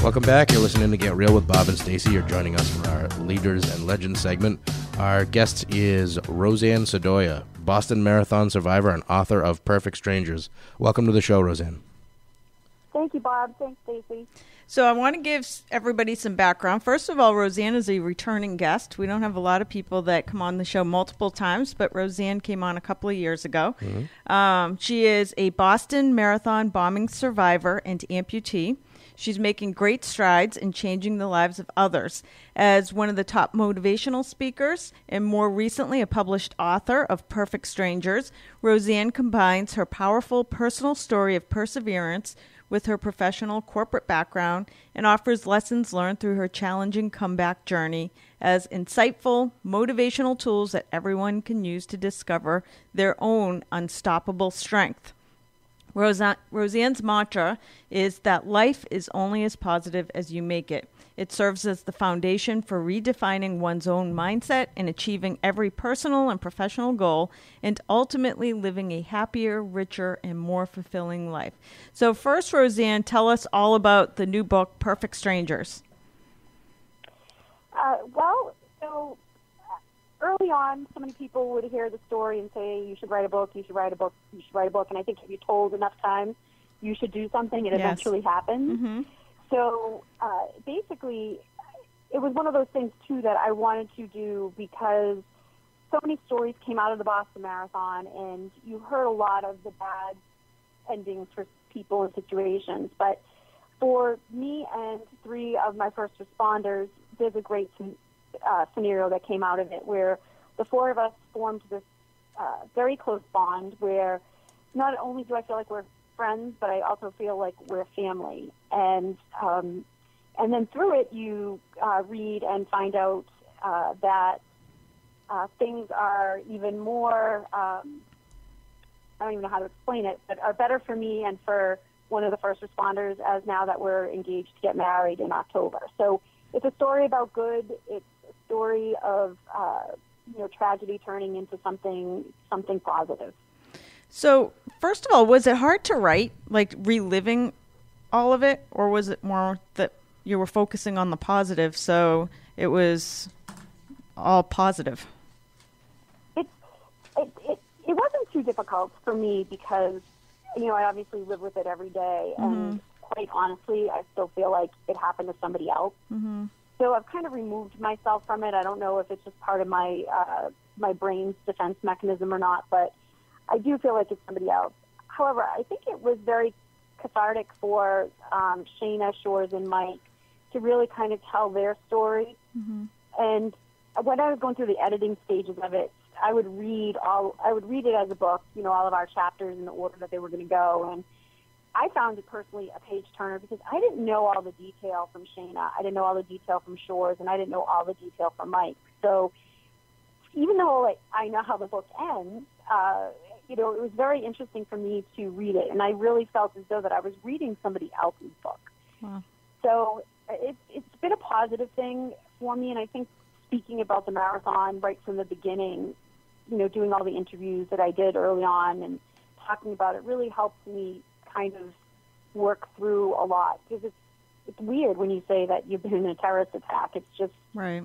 Welcome back. You're listening to Get Real with Bob and Stacy. You're joining us for our Leaders and Legends segment. Our guest is Roseann Sdoia, Boston Marathon survivor and author of Perfect Strangers. Welcome to the show, Roseann. Thank you, Bob. Thanks, Stacy. So I want to give everybody some background. First of all, Roseann is a returning guest. We don't have a lot of people that come on the show multiple times, but Roseann came on a couple of years ago. Mm-hmm. She is a Boston Marathon bombing survivor and amputee. She's making great strides in changing the lives of others. As one of the top motivational speakers and more recently a published author of Perfect Strangers, Roseann combines her powerful personal story of perseverance with her professional corporate background and offers lessons learned through her challenging comeback journey as insightful, motivational tools that everyone can use to discover their own unstoppable strength. Roseann's mantra is that life is only as positive as you make it. It serves as the foundation for redefining one's own mindset and achieving every personal and professional goal and ultimately living a happier, richer, and more fulfilling life. So first, Roseann, tell us all about the new book, Perfect Strangers. Early on, so many people would hear the story and say, you should write a book, you should write a book, you should write a book. And I think if you're told enough times you should do something, it eventually happens. Mm-hmm. So basically, it was one of those things, too, that I wanted to do because so many stories came out of the Boston Marathon, and you heard a lot of the bad endings for people and situations. But for me and three of my first responders, there's a great scenario that came out of it where the four of us formed this very close bond where not only do I feel like we're friends, but I also feel like we're family. And then through it, you read and find out that things are even more, I don't even know how to explain it, but are better for me and for one of the first responders as now that we're engaged to get married in October. So it's a story about good. It's a story of tragedy turning into something positive. So first of all, was it hard to write, like reliving all of it, or was it more that you were focusing on the positive, so it was all positive? It wasn't too difficult for me because, I obviously live with it every day, mm-hmm. and quite honestly, I still feel like it happened to somebody else. Mm-hmm. So I've kind of removed myself from it. I don't know if it's just part of my my brain's defense mechanism or not, but I do feel like it's somebody else. However, I think it was very cathartic for Shayna, Shores, and Mike to really kind of tell their story. Mm-hmm. And when I was going through the editing stages of it, I would read it as a book, all of our chapters in the order that they were going to go. And I found it personally a page turner because I didn't know all the detail from Shayna. I didn't know all the detail from Shores, and I didn't know all the detail from Mike. So even though I know how the book ends, it was very interesting for me to read it, and I really felt as though that I was reading somebody else's book. Wow. So it's been a positive thing for me, and I think speaking about the marathon right from the beginning, doing all the interviews that I did early on and talking about it really helped me kind of work through a lot because it's weird when you say that you've been in a terrorist attack. It's just right.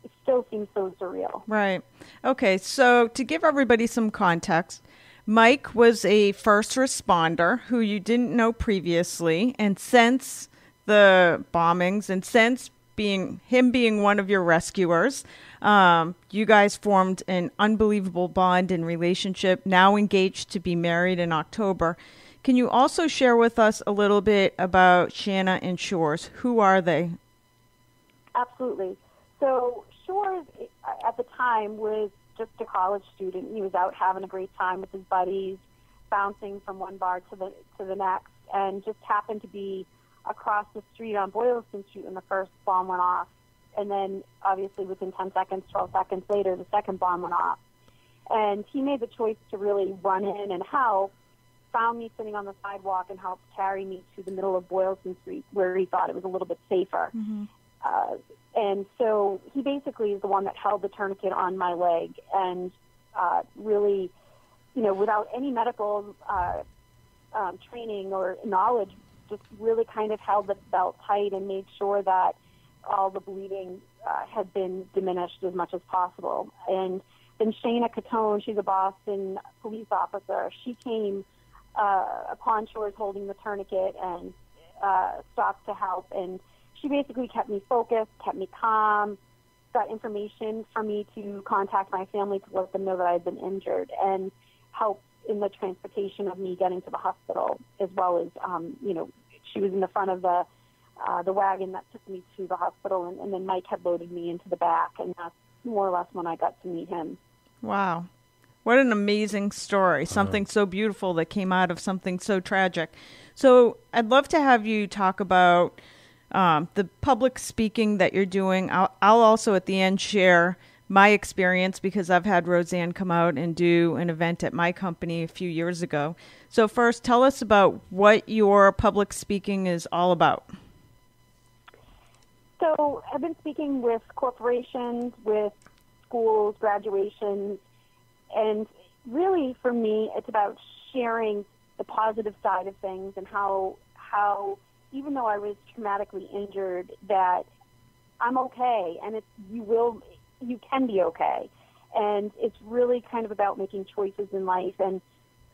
It still seems so surreal. Right. Okay, so to give everybody some context, Mike was a first responder who you didn't know previously, and since the bombings and since being one of your rescuers, you guys formed an unbelievable bond and relationship, now engaged to be married in October. Can you also share with us a little bit about Shanna and Shores? Who are they? Absolutely. So Shores, at the time, was just a college student. He was out having a great time with his buddies, bouncing from one bar to the next, and just happened to be across the street on Boylston Street when the first bomb went off. And then, obviously, within 10 seconds, 12 seconds later, the second bomb went off. And he made the choice to really run in and help, found me sitting on the sidewalk and helped carry me to the middle of Boylston Street where he thought it was a little bit safer. Mm-hmm. And so he basically is the one that held the tourniquet on my leg and really, without any medical training or knowledge just really kind of held the belt tight and made sure that all the bleeding had been diminished as much as possible. And then Shayna Catone, she's a Boston police officer, she came upon shores holding the tourniquet and stopped to help. And she basically kept me focused, kept me calm, got information for me to contact my family to let them know that I had been injured, and help in the transportation of me getting to the hospital, as well as, she was in the front of the wagon that took me to the hospital, and then Mike had loaded me into the back, and that's more or less when I got to meet him. Wow. What an amazing story. Something so beautiful that came out of something so tragic. So I'd love to have you talk about the public speaking that you're doing. I'll also at the end share my experience, because I've had Roseann come out and do an event at my company a few years ago. So first, tell us about what your public speaking is all about. So I've been speaking with corporations, with schools, graduations, and really for me, it's about sharing the positive side of things and how even though I was traumatically injured, that I'm okay, and you can be okay. And it's really kind of about making choices in life. And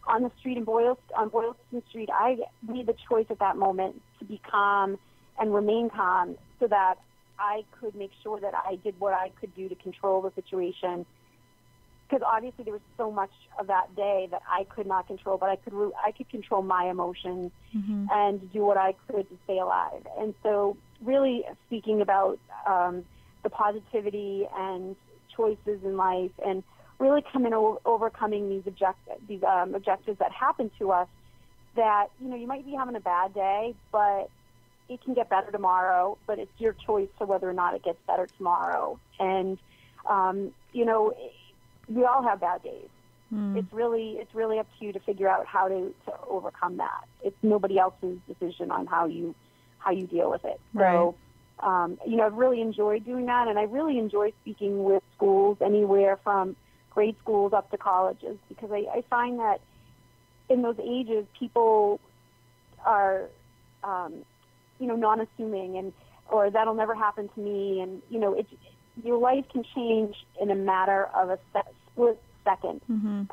on the street on Boylston Street, I made the choice at that moment to be calm and remain calm so that I could make sure that I did what I could do to control the situation. Because obviously there was so much of that day that I could not control, but I could control my emotions and do what I could to stay alive. And so really speaking about the positivity and choices in life, and really overcoming these objectives that happen to us, that, you might be having a bad day, but it can get better tomorrow, but it's your choice to whether or not it gets better tomorrow. And, we all have bad days. It's really up to you to figure out how to overcome that. It's nobody else's decision on how you deal with it. Right. So, I've really enjoyed doing that, and I really enjoy speaking with schools, anywhere from grade schools up to colleges, because I find that in those ages, people are, non-assuming, or that'll never happen to me, and, your life can change in a matter of a split second,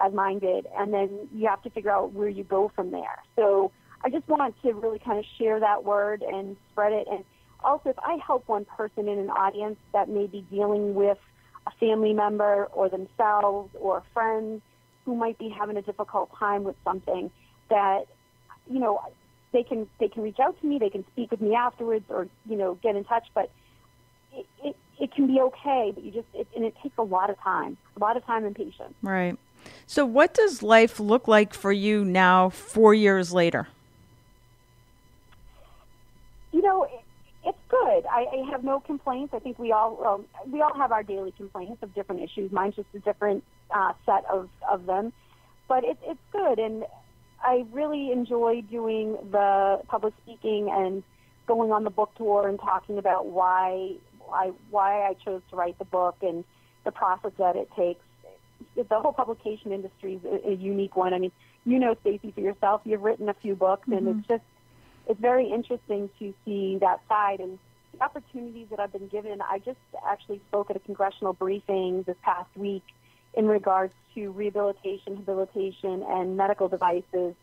as mine did, and then you have to figure out where you go from there. So I just wanted to really kind of share that word and spread it. And also, if I help one person in an audience that may be dealing with a family member or themselves or friends who might be having a difficult time with something, that, they can reach out to me, they can speak with me afterwards, or, get in touch, but it can be okay, but it takes a lot of time and patience. Right. So what does life look like for you now, 4 years later? It's good. I have no complaints. I think we all have our daily complaints of different issues. Mine's just a different set of them, but it's good. And I really enjoy doing the public speaking and going on the book tour and talking about why I chose to write the book and the process that it takes. The whole publication industry is a unique one. I mean, Stacey, for yourself, you've written a few books, and it's very interesting to see that side and the opportunities that I've been given. I just actually spoke at a congressional briefing this past week in regards to rehabilitation, habilitation, and medical devices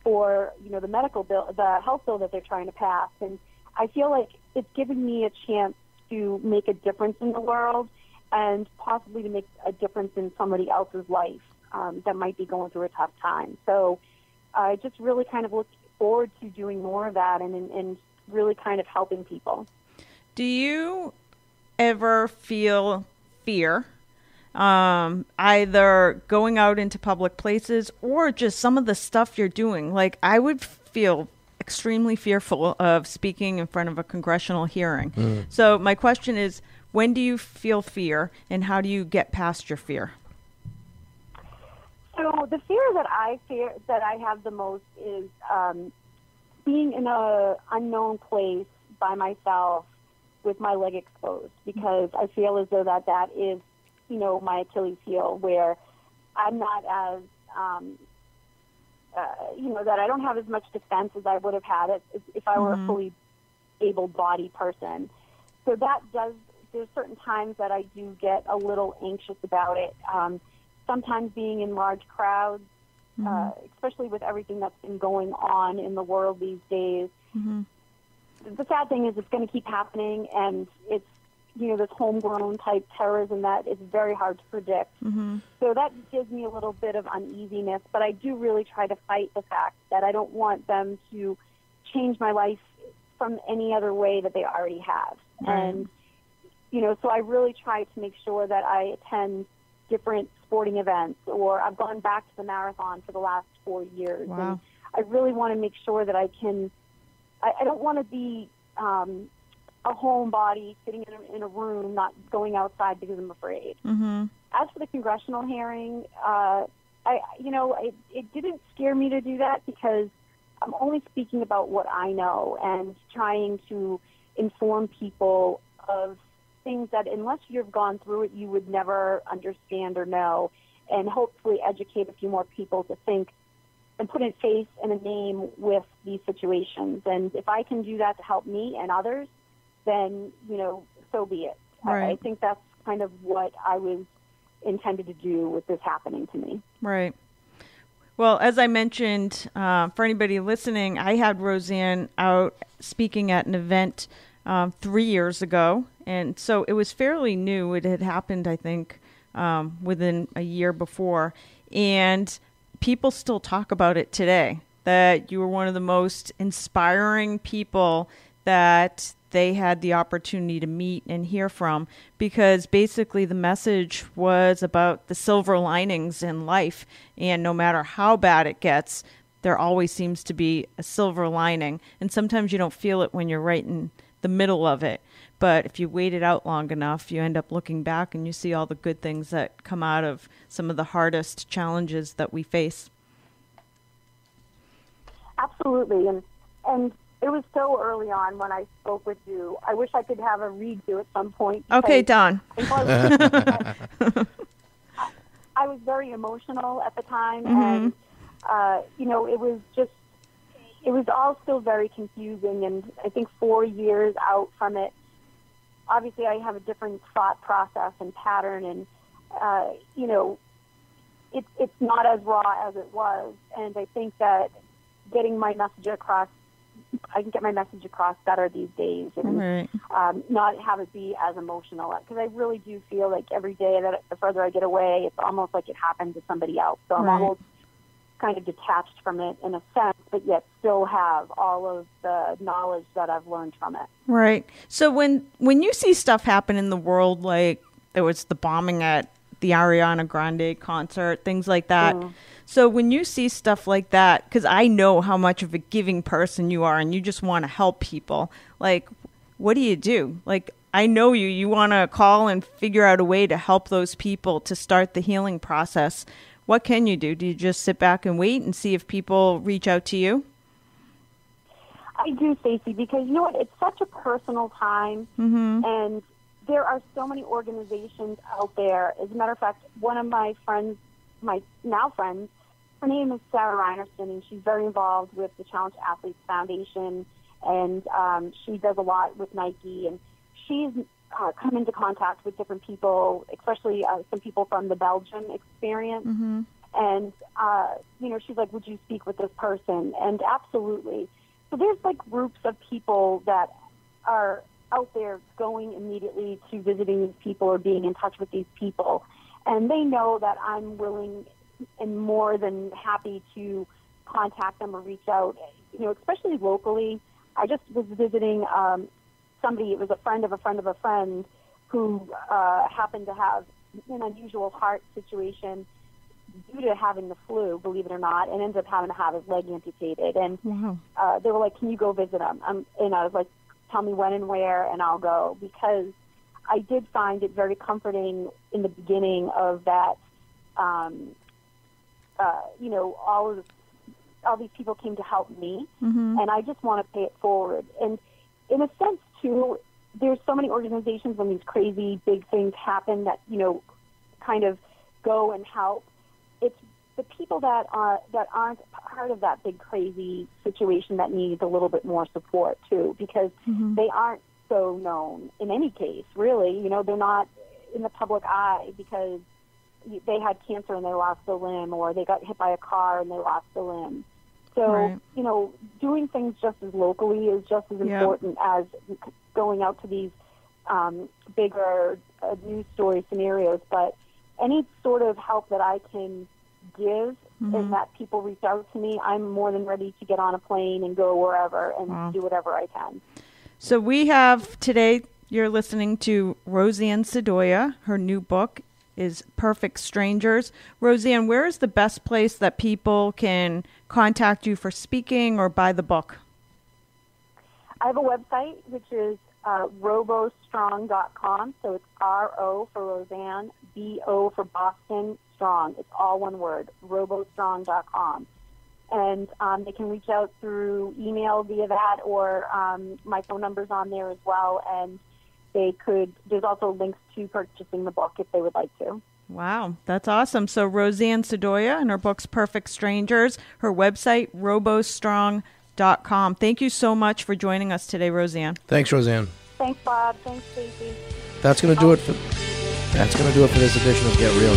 for, the medical bill, the health bill that they're trying to pass. And I feel like it's given me a chance to make a difference in the world, and possibly to make a difference in somebody else's life that might be going through a tough time. So I just really kind of look forward to doing more of that and really kind of helping people. Do you ever feel fear, either going out into public places or just some of the stuff you're doing? Like, I would feel extremely fearful of speaking in front of a congressional hearing. So my question is, when do you feel fear, and how do you get past your fear? So the fear that I have the most is being in an unknown place by myself with my leg exposed, because I feel as though that is, my Achilles heel, where I'm not as that I don't have as much defense as I would have had if I were a fully able-bodied person. So there's certain times that I do get a little anxious about it. Sometimes being in large crowds, especially with everything that's been going on in the world these days. The sad thing is it's going to keep happening, and it's, this homegrown type terrorism that is very hard to predict. So that gives me a little bit of uneasiness, but I do really try to fight the fact that I don't want them to change my life from any other way that they already have. And, so I really try to make sure that I attend different sporting events, or I've gone back to the marathon for the last 4 years. Wow. And I really want to make sure that I don't want to be a homebody sitting in a room, not going outside because I'm afraid. As for the congressional hearing, it didn't scare me to do that because I'm only speaking about what I know and trying to inform people of things that unless you've gone through it, you would never understand or know, and hopefully educate a few more people to think and put a face and a name with these situations. And if I can do that to help me and others, then, so be it. Right. I think that's kind of what I was intended to do with this happening to me. Right. Well, as I mentioned, for anybody listening, I had Roseann out speaking at an event 3 years ago. And so it was fairly new. It had happened, I think, within a year before. And people still talk about it today, that you were one of the most inspiring people that they had the opportunity to meet and hear from, because basically the message was about the silver linings in life. And no matter how bad it gets, there always seems to be a silver lining. And sometimes you don't feel it when you're right in the middle of it. But if you wait it out long enough, you end up looking back and you see all the good things that come out of some of the hardest challenges that we face. Absolutely. And it was so early on when I spoke with you. I wish I could have a redo at some point. Okay, Dawn. I was very emotional at the time, and, it was all still very confusing. And I think 4 years out from it, obviously I have a different thought process and pattern, and, it's not as raw as it was. And I think that getting my message across, I can get my message across better these days, and not have it be as emotional. Because I really do feel like every day that the further I get away, it's almost like it happened to somebody else. So I'm almost kind of detached from it in a sense, but yet still have all of the knowledge that I've learned from it. Right. So when you see stuff happen in the world, like there was the bombing at the Ariana Grande concert, things like that. So when you see stuff like that, because I know how much of a giving person you are and you just want to help people, like, what do you do? Like, I know you want to call and figure out a way to help those people to start the healing process. What can you do? Do you just sit back and wait and see if people reach out to you? I do, Stacey, because you know what? It's such a personal time, and there are so many organizations out there. As a matter of fact, one of my friends, my now friends, her name is Sarah Reinerson, and she's very involved with the Challenged Athletes Foundation, and she does a lot with Nike, and she's come into contact with different people, especially some people from the Belgian experience. And, she's like, would you speak with this person? And absolutely. So there's like groups of people that are out there going immediately to visiting these people or being in touch with these people. And they know that I'm willing and more than happy to contact them or reach out, especially locally. I just was visiting somebody, it was a friend of a friend of a friend who happened to have an unusual heart situation due to having the flu, believe it or not, and ended up having to have his leg amputated. And they were like, can you go visit him? And I was like, tell me when and where, and I'll go. Because I did find it very comforting in the beginning of that, all these people came to help me, and I just want to pay it forward. And in a sense, too, there's so many organizations when these crazy big things happen that, kind of go and help. the people that aren't part of that big crazy situation that needs a little bit more support too, because they aren't so known in any case, really. You know, they're not in the public eye because they had cancer and they lost a limb, or they got hit by a car and they lost a limb. So, you know, doing things just as locally is just as important as going out to these bigger news story scenarios. But any sort of help that I can give and that people reach out to me, I'm more than ready to get on a plane and go wherever and do whatever I can. So we have today, you're listening to Roseann Sdoia. Her new book is Perfect Strangers. Roseann, where is the best place that people can contact you for speaking or buy the book? I have a website, which is robostrong.com. So it's R-O for Roseann, B-O for Boston, Strong. It's all one word, robostrong.com. And they can reach out through email via that, or my phone number's on there as well. And there's also links to purchasing the book if they would like to. Wow, that's awesome. So Roseann Sdoia and her book's Perfect Strangers, her website, robostrong.com. Thank you so much for joining us today, Roseann. Thanks, Roseann. Thanks, Bob. Thanks, Stacey. That's going to do it for this edition of Get Real.